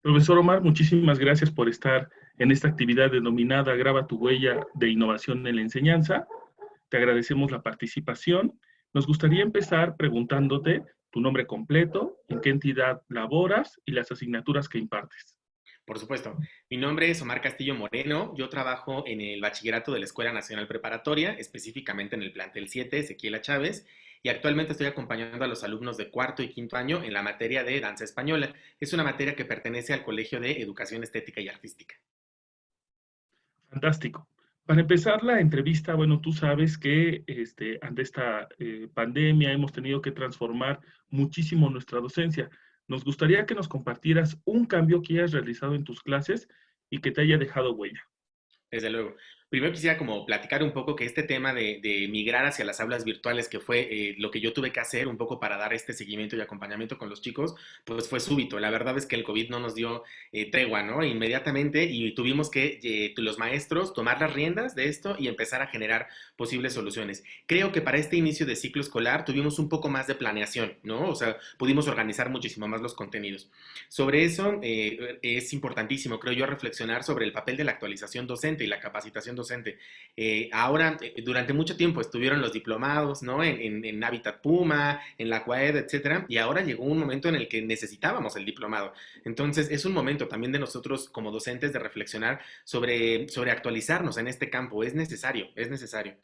Profesor Omar, muchísimas gracias por estar en esta actividad denominada Graba tu huella de innovación en la enseñanza. Te agradecemos la participación. Nos gustaría empezar preguntándote tu nombre completo, en qué entidad laboras y las asignaturas que impartes. Por supuesto. Mi nombre es Omar Castillo Moreno. Yo trabajo en el bachillerato de la Escuela Nacional Preparatoria, específicamente en el plantel 7, Ezequiela Chávez, y actualmente estoy acompañando a los alumnos de cuarto y quinto año en la materia de danza española. Es una materia que pertenece al Colegio de Educación Estética y Artística. Fantástico. Para empezar la entrevista, bueno, tú sabes que ante esta pandemia hemos tenido que transformar muchísimo nuestra docencia. Nos gustaría que nos compartieras un cambio que hayas realizado en tus clases y que te haya dejado huella. Desde luego. Primero quisiera como platicar un poco que este tema de migrar hacia las aulas virtuales, que fue lo que yo tuve que hacer un poco para dar este seguimiento y acompañamiento con los chicos, pues fue súbito. La verdad es que el COVID no nos dio tregua, ¿no? Inmediatamente y tuvimos que los maestros tomar las riendas de esto y empezar a generar posibles soluciones. Creo que para este inicio de ciclo escolar tuvimos un poco más de planeación, ¿no? O sea, pudimos organizar muchísimo más los contenidos. Sobre eso es importantísimo, creo yo, reflexionar sobre el papel de la actualización docente y la capacitación docente. Ahora, durante mucho tiempo estuvieron los diplomados, ¿no? En Hábitat Puma, en la CUAED, etcétera, y ahora llegó un momento en el que necesitábamos el diplomado. Entonces, es un momento también de nosotros como docentes de reflexionar sobre actualizarnos en este campo. Es necesario, es necesario.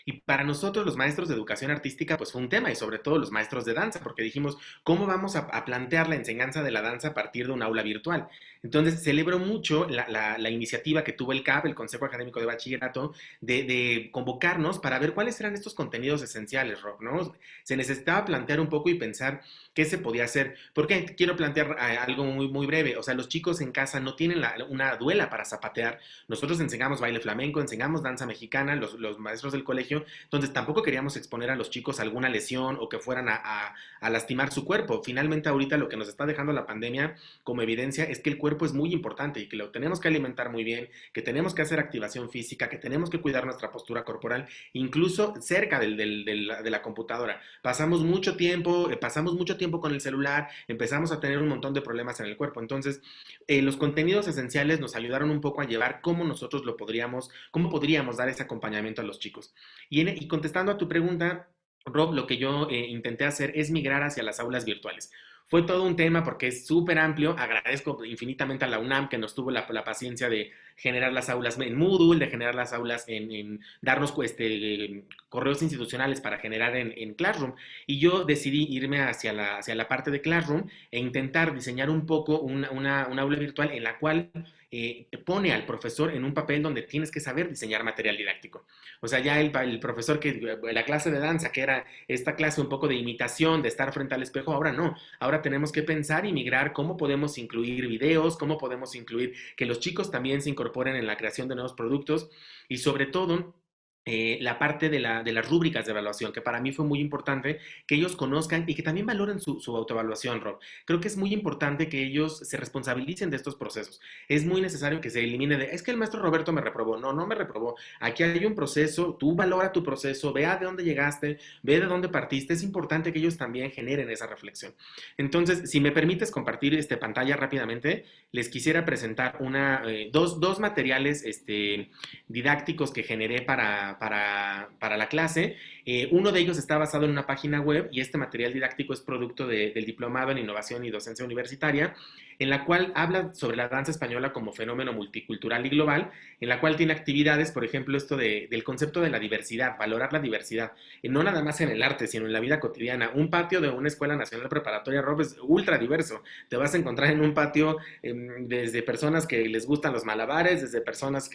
Y para nosotros los maestros de educación artística pues fue un tema y sobre todo los maestros de danza porque dijimos, ¿cómo vamos a plantear la enseñanza de la danza a partir de un aula virtual? Entonces celebro mucho la iniciativa que tuvo el CAP, el Consejo Académico de Bachillerato, de convocarnos para ver cuáles eran estos contenidos esenciales, Rob, ¿no? Se necesitaba plantear un poco y pensar qué se podía hacer. Porque quiero plantear algo muy, muy breve. O sea, los chicos en casa no tienen una duela para zapatear. Nosotros enseñamos baile flamenco, enseñamos danza mexicana, los maestros del colegio, entonces tampoco queríamos exponer a los chicos a alguna lesión o que fueran a lastimar su cuerpo. Finalmente ahorita lo que nos está dejando la pandemia como evidencia es que el cuerpo es muy importante y que lo tenemos que alimentar muy bien, que tenemos que hacer activación física, que tenemos que cuidar nuestra postura corporal, incluso cerca de la computadora. Pasamos mucho tiempo con el celular, empezamos a tener un montón de problemas en el cuerpo. Entonces, los contenidos esenciales nos ayudaron un poco a llevar cómo nosotros cómo podríamos dar ese acompañamiento a los chicos. Y contestando a tu pregunta, Rob, lo que yo intenté hacer es migrar hacia las aulas virtuales. Fue todo un tema porque es súper amplio. Agradezco infinitamente a la UNAM que nos tuvo la paciencia de generar las aulas en Moodle, de generar las aulas en darnos correos institucionales para generar en Classroom. Y yo decidí irme hacia la parte de Classroom e intentar diseñar un poco una aula virtual en la cual pone al profesor en un papel donde tienes que saber diseñar material didáctico. O sea, ya el profesor la clase de danza, que era esta clase un poco de imitación, de estar frente al espejo, ahora no. Ahora tenemos que pensar y migrar cómo podemos incluir videos, cómo podemos incluir que los chicos también se incorporen en la creación de nuevos productos y sobre todo la parte de las rúbricas de evaluación, que para mí fue muy importante que ellos conozcan y que también valoren su autoevaluación, Rob. Creo que es muy importante que ellos se responsabilicen de estos procesos. Es muy necesario que se elimine es que el maestro Roberto me reprobó. No, no me reprobó. Aquí hay un proceso, tú valora tu proceso, vea de dónde llegaste, ve de dónde partiste. Es importante que ellos también generen esa reflexión. Entonces, si me permites compartir pantalla rápidamente, les quisiera presentar dos materiales didácticos que generé para la clase. Uno de ellos está basado en una página web y este material didáctico es producto del Diplomado en Innovación y Docencia Universitaria, en la cual habla sobre la danza española como fenómeno multicultural y global, en la cual tiene actividades, por ejemplo, esto del concepto de la diversidad, valorar la diversidad, no nada más en el arte, sino en la vida cotidiana. Un patio de una escuela nacional preparatoria, Rob, es ultra diverso. Te vas a encontrar en un patio desde personas que les gustan los malabares, desde personas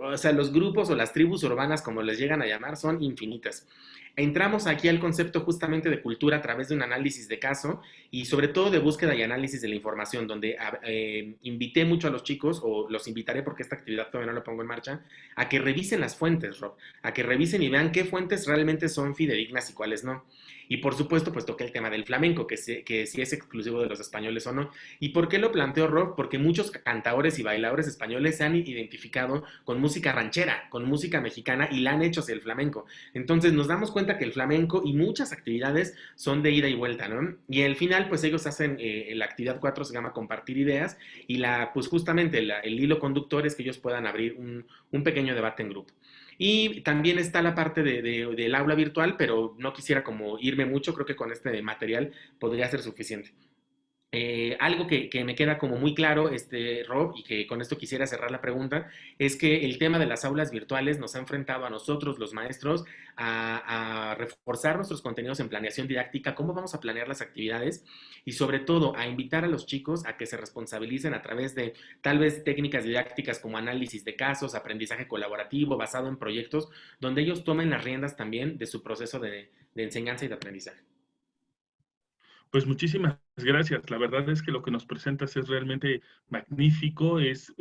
o sea, los grupos o las tribus urbanas, como les llegan a llamar, son infinitas. Entramos aquí al concepto justamente de cultura a través de un análisis de caso y sobre todo de búsqueda y análisis de la información, donde invité mucho a los chicos, o los invitaré porque esta actividad todavía no la pongo en marcha, a que revisen las fuentes, Rob, a que revisen y vean qué fuentes realmente son fidedignas y cuáles no. Y por supuesto, pues toqué el tema del flamenco, que si es exclusivo de los españoles o no. ¿Y por qué lo planteo, Rob? Porque muchos cantadores y bailadores españoles se han identificado con música ranchera, con música mexicana y la han hecho hacia el flamenco. Entonces nos damos cuenta que el flamenco y muchas actividades son de ida y vuelta, ¿no? Y al final, pues ellos hacen, la actividad 4 se llama compartir ideas y pues justamente el hilo conductor es que ellos puedan abrir un pequeño debate en grupo. Y también está la parte del aula virtual, pero no quisiera como irme mucho, creo que con este material podría ser suficiente. Algo que me queda como muy claro, Rob, y que con esto quisiera cerrar la pregunta, es que el tema de las aulas virtuales nos ha enfrentado a nosotros, los maestros, a reforzar nuestros contenidos en planeación didáctica, cómo vamos a planear las actividades y sobre todo a invitar a los chicos a que se responsabilicen a través de tal vez técnicas didácticas como análisis de casos, aprendizaje colaborativo basado en proyectos, donde ellos tomen las riendas también de su proceso de enseñanza y de aprendizaje. Pues muchísimas gracias. La verdad es que lo que nos presentas es realmente magnífico, es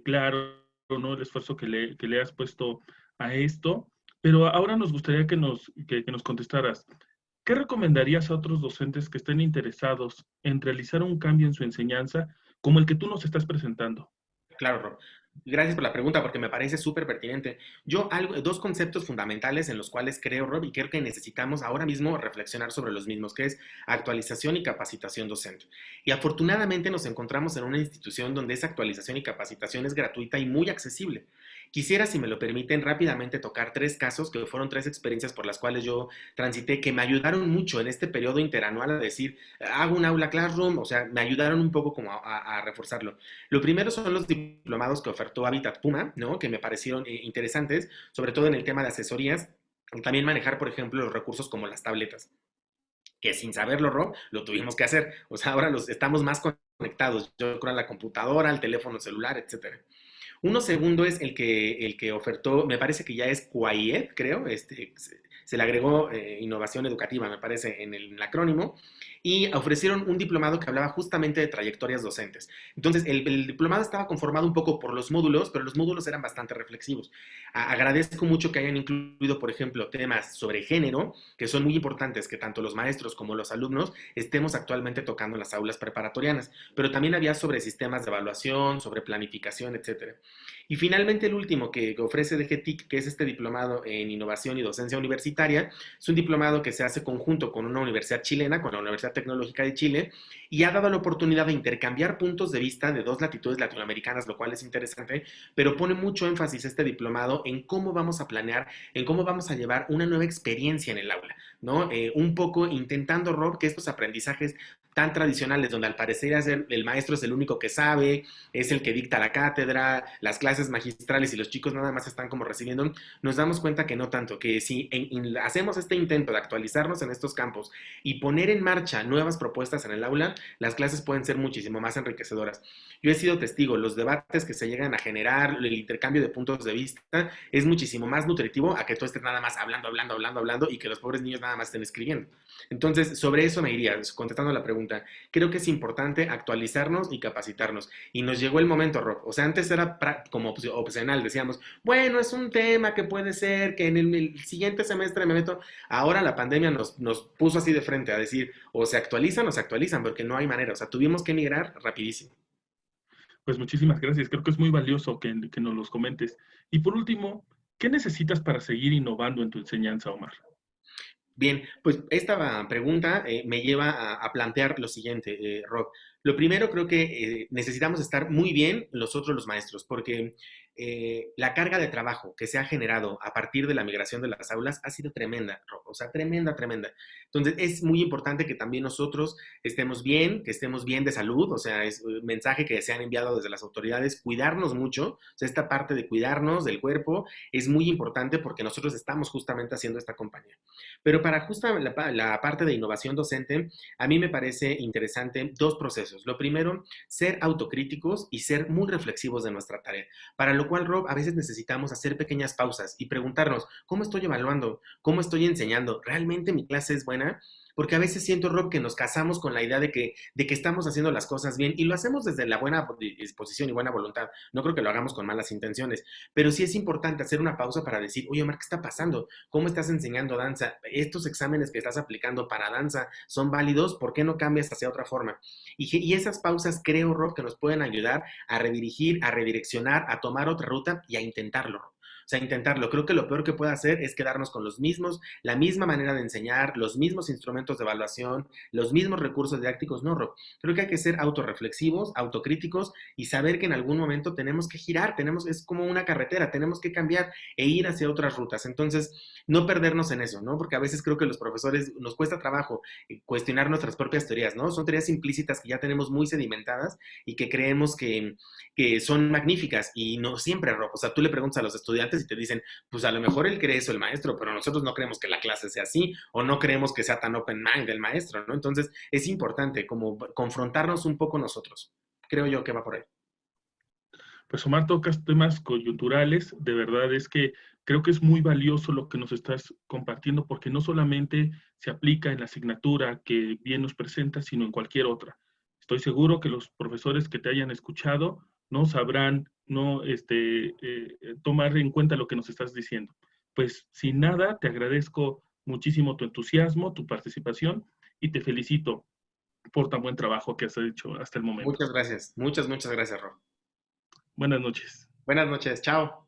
claro, ¿no? El esfuerzo que le has puesto a esto. Pero ahora nos gustaría que nos contestaras. ¿Qué recomendarías a otros docentes que estén interesados en realizar un cambio en su enseñanza como el que tú nos estás presentando? Claro, Rob. Gracias por la pregunta porque me parece súper pertinente. Dos conceptos fundamentales en los cuales creo, Rob, y creo que necesitamos ahora mismo reflexionar sobre los mismos, que es actualización y capacitación docente. Y afortunadamente nos encontramos en una institución donde esa actualización y capacitación es gratuita y muy accesible. Quisiera, si me lo permiten, rápidamente tocar tres casos que fueron tres experiencias por las cuales yo transité, que me ayudaron mucho en este periodo interanual a decir, hago un aula classroom, o sea, me ayudaron un poco como a reforzarlo. Lo primero son los diplomados que ofertó Habitat Puma, ¿no? Que me parecieron interesantes, sobre todo en el tema de asesorías. Y también manejar, por ejemplo, los recursos como las tabletas, que sin saberlo, Rob, lo tuvimos que hacer. O sea, ahora estamos más conectados, yo creo, a la computadora, al teléfono celular, etcétera. Uno segundo es el que ofertó, me parece que ya es QAIED, creo, se le agregó innovación educativa, me parece, en el acrónimo, y ofrecieron un diplomado que hablaba justamente de trayectorias docentes. Entonces, el diplomado estaba conformado un poco por los módulos, pero los módulos eran bastante reflexivos. Agradezco mucho que hayan incluido, por ejemplo, temas sobre género, que son muy importantes, que tanto los maestros como los alumnos estemos actualmente tocando en las aulas preparatorianas, pero también había sobre sistemas de evaluación, sobre planificación, etcétera. Y finalmente el último que ofrece DGTIC, que es este diplomado en innovación y docencia universitaria, es un diplomado que se hace conjunto con una universidad chilena, con la Universidad Tecnológica de Chile, y ha dado la oportunidad de intercambiar puntos de vista de dos latitudes latinoamericanas, lo cual es interesante, pero pone mucho énfasis este diplomado en cómo vamos a planear, en cómo vamos a llevar una nueva experiencia en el aula, ¿no? Un poco intentando, Rob, que estos aprendizajes tan tradicionales, donde al parecer el maestro es el único que sabe, es el que dicta la cátedra, las clases magistrales y los chicos nada más están como recibiendo, nos damos cuenta que no tanto, que si hacemos este intento de actualizarnos en estos campos y poner en marcha nuevas propuestas en el aula, las clases pueden ser muchísimo más enriquecedoras. Yo he sido testigo, los debates que se llegan a generar, el intercambio de puntos de vista, es muchísimo más nutritivo a que tú estés nada más hablando y que los pobres niños nada más estén escribiendo. Entonces, sobre eso me iría, contestando la pregunta. Creo que es importante actualizarnos y capacitarnos. Y nos llegó el momento, Rob. O sea, antes era como opcional, decíamos, bueno, es un tema que puede ser, que en el siguiente semestre me meto. Ahora la pandemia nos puso así de frente a decir, o se actualizan, porque no hay manera. O sea, tuvimos que migrar rapidísimo. Pues muchísimas gracias. Creo que es muy valioso que nos los comentes. Y por último, ¿qué necesitas para seguir innovando en tu enseñanza, Omar? Bien, pues esta pregunta me lleva a plantear lo siguiente, Rob. Lo primero, creo que necesitamos estar muy bien nosotros los maestros, porque la carga de trabajo que se ha generado a partir de la migración de las aulas ha sido tremenda, Rob, o sea, tremenda, tremenda. Entonces, es muy importante que también nosotros estemos bien, que estemos bien de salud, o sea, es un mensaje que se han enviado desde las autoridades, cuidarnos mucho, o sea, esta parte de cuidarnos del cuerpo es muy importante porque nosotros estamos justamente haciendo esta compañía. Pero para justa la parte de innovación docente, a mí me parece interesante dos procesos. Lo primero, ser autocríticos y ser muy reflexivos de nuestra tarea. Para lo cual, Rob, a veces necesitamos hacer pequeñas pausas y preguntarnos, ¿cómo estoy evaluando? ¿Cómo estoy enseñando? ¿Realmente mi clase es buena? Porque a veces siento, Rob, que nos casamos con la idea de que estamos haciendo las cosas bien y lo hacemos desde la buena disposición y buena voluntad. No creo que lo hagamos con malas intenciones, pero sí es importante hacer una pausa para decir, oye, Omar, ¿qué está pasando? ¿Cómo estás enseñando danza? ¿Estos exámenes que estás aplicando para danza son válidos? ¿Por qué no cambias hacia otra forma? Y esas pausas creo, Rob, que nos pueden ayudar a redirigir, a redireccionar, a tomar otra ruta y a intentarlo, Rob. sea, intentarlo. Creo que lo peor que puede hacer es quedarnos con los mismos, la misma manera de enseñar, los mismos instrumentos de evaluación, los mismos recursos didácticos. No, Rob. Creo que hay que ser autorreflexivos, autocríticos y saber que en algún momento tenemos que girar, es como una carretera, tenemos que cambiar e ir hacia otras rutas. Entonces, no perdernos en eso, ¿no? Porque a veces creo que los profesores nos cuesta trabajo cuestionar nuestras propias teorías, ¿no? Son teorías implícitas que ya tenemos muy sedimentadas y que creemos que son magníficas y no siempre, Rob. O sea, tú le preguntas a los estudiantes y te dicen, pues a lo mejor él cree eso el maestro, pero nosotros no creemos que la clase sea así o no creemos que sea tan open mind el maestro, ¿no? Entonces, es importante como confrontarnos un poco nosotros. Creo yo que va por ahí. Pues Omar, tocas temas coyunturales, de verdad es que creo que es muy valioso lo que nos estás compartiendo porque no solamente se aplica en la asignatura que bien nos presenta, sino en cualquier otra. Estoy seguro que los profesores que te hayan escuchado no sabrán no tomar en cuenta lo que nos estás diciendo. Pues sin nada, te agradezco muchísimo tu entusiasmo, tu participación y te felicito por tan buen trabajo que has hecho hasta el momento. Muchas gracias. Muchas gracias, Rob. Buenas noches. Buenas noches. Chao.